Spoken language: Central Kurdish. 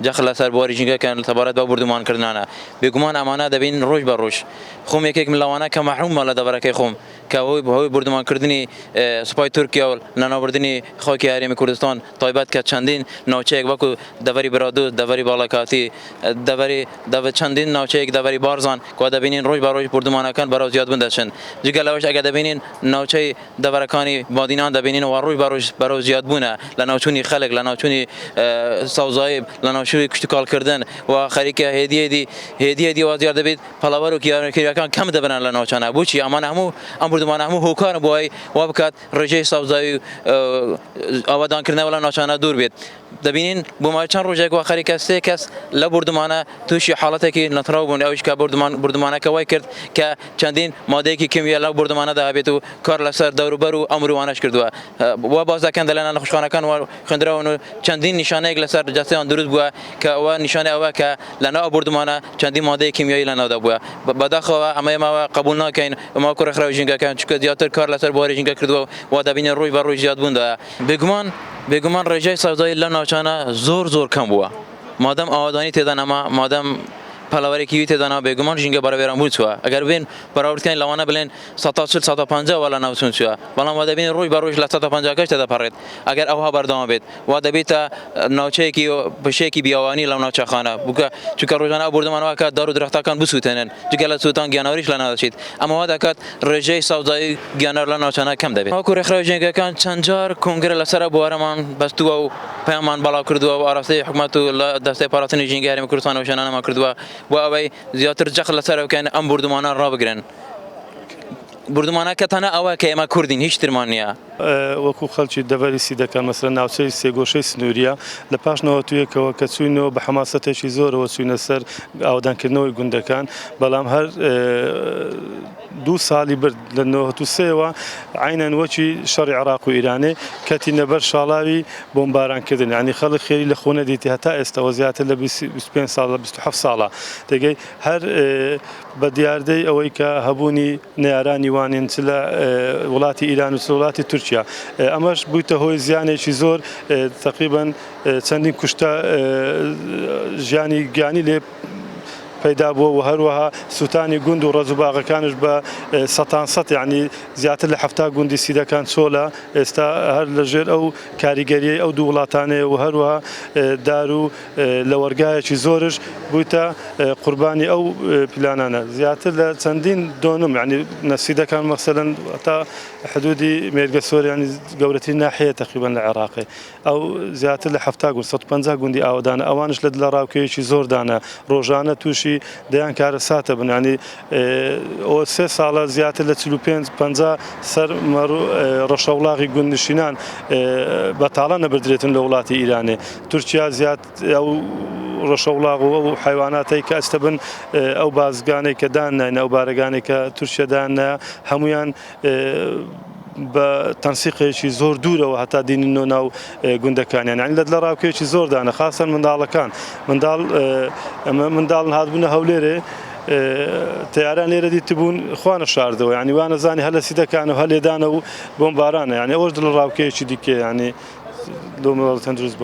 جخل سر بواری جنگا کن تبارت با بردمان کردنانه بگمان امانه دبین روش بر روش خوم یک ملوانه که محروم مال دبره که خوم که هوی بردمان کردنی سپای ترکیه و نانوردنی خاکی حریم کردستان تایبت که چندین نوچه یک وقت دوری برادو دوری بالاکاتی دوری چندین نوچه یک دوری بارزان که دبینین روش بر روش بردمان کن برای زیاد بندشن جگلوش اگه دبینین نوچه دورکانی مادینان دبینین و روش بر روش برای زیاد بونه لناچونی خلق لناچونی سوزای لناشوی کشتکال کردن و خریکه هدیه دی وازیار دبید پلاورو که کان کم دبرن لناچانه بوچی اما همو بردمان همو هوکار بوی و بکات رجای سوزای آبادان کردن ولی ناچانه دور بید دبینین بوم چند روزه که خریکه سه کس لبردمانه توش حالته که نتراو بونه اوش که بردمانه که وای کرد که چندین ماده که کیمیا لبردمانه ده بیتو کار لسر دور برو امروانش کردوا و باز کند لنا خوشخانه کان و خندرا چندین نشانه لسر جسته آن درست بوا که و نشانه او که لنا بردمانه چندین ماده کیمیایی لنا ده بوا بداخو اما ما قبول نکین ما کور خرج جنگا کان چک زیاتر کار لسر بواری جنگا کردوا و دبین روی بر روی زیاد بونده بگمان رجای سازای لنا چانه زور کم بوا مادام آوادانی تدان اما مادام پلاوری کیوی تدانا بگمان جنگا برای برام بود سوا اگر بین برای کن لوانه بلین 150 ولا نوسون سوا بالا ما دبین روی بر روی 150 کش تدا پرید اگر اوها بردام بید و دبیتا نوچه کی بشه کی بیاوانی لام نوچه خانه بوکا چون روزانه بردم آنها که دارو درخت کان بسوتنن جگل سوتان گیاناریش لنا داشت اما هذا کات رجای سوزای گیانار لنا چانه کم دبید ما کور خرج جنگا کان چنجار کنگره لسر بوارمان بس تو و پیمان بالا کردوا و آراسته حکومت و دسته پاراتنی جنگا هرم کردستان و شنانه ما کردوا و اوی زیاتر جخل سر کن ام بردمانه را بگرن بردمانه کتانه اوه که ما کردین هیچ ترمانیه وەکو خەڵکی دەڤەریسی دەکەن مەسەلەن ناوچەی سێگۆشەی سنووریە لە پاشنەوە تویەکەوە کە چوینەوە بە حەماسەتێکی زۆرەوە چوینە سەر ئاودانکردنەوەی گوندەکان بەڵام هەر 2 ساڵی برد لە 1993ەوە عینەن وەکی شەڕی عێراق و ئیرانێ کەتینە بەر شاڵاوی بۆمبارانکردن یعنی خەڵک خێری لە خۆ نەدیتی هەتا ئێستاوە زیاتر لە 25 ساڵە 27 ساڵە دەگەی هەر بە دیاردەی ئەوەی کە هەبوونی نەیارانی وانین چ لە وڵاتی ئیران و چ وڵاتی تورکیا ئەمەش بوویتە هۆی زیانێکی زۆر تقریبا چەندین کوشتە ژیانی گیانی لێ پیدا بووە و هەروەها سوتانی گوند و ڕێزوباغەکانش بە سەتان سەد یعنی زیاتر لە 70 گوندی سیدەکان چۆلە ئێستا هەر لەژێر ئەو کاریگەریەی ئەو دوو وڵاتانەیە و هەروەها دار و لە وەرگایەکی زۆرش بوویتە قوربانی ئەو پلانانە زیاتر لە چەندین دۆنم یعنی نەسیدەکان مەسەلەن تا حدودی مێرگە سۆر یعنی گەورەترین ناحیە تقریبا لە عێراقی ئەو زیاتر لە 70 گوند 150 گوندی ئاوادانە ئەوانش لە ڕاوکەیەکی زۆردانە ڕۆژانە تووشی دەیان کارە ساتە بن ینی ئەو 3 ساڵە زیاتر لە 45-50 سەر ڕەشەوڵاغی گوندنشینان بەتاڵە نەبردرێتن لە وڵاتی ئیرانێ تورکیا زیات ئەو ڕەشەوڵاغ و ئەو حیواناتەی کە ئەستە بن ئەو بازگانەی کە دانناین ئەو بارەگانێک کە تورکیا داننا هەمویان بە تەنسیقێکی زۆر دوورەوە هەتا دیننەوە ناو گوندەکانیان یعنی لە ڕاوکەیەکی زۆردانە خاصەن منداڵەکان منداڵن هاتبوونە هەولێرێ تیاران لێرە دیتبوون خوانە شاردەوە یعنی وانەزانی هەلە سیدەکانە و هەلێدانە و بۆمبارانە یعنی ئەوەش لە ڕاوکەیەکی دیکە یعنی لۆ مەڵەتەن دروست